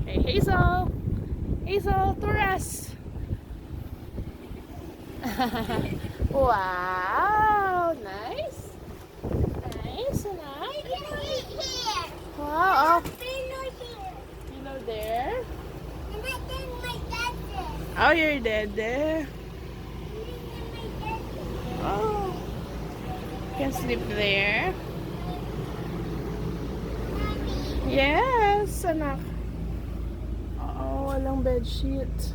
Hey, Hazel! Hazel, Torres! Wow! Nice! Nice, anak. Wow! Oh, pillow there. Oh, you're dead there. Oh, you can sleep there. Yes, anak. Oh, walang bedsheet.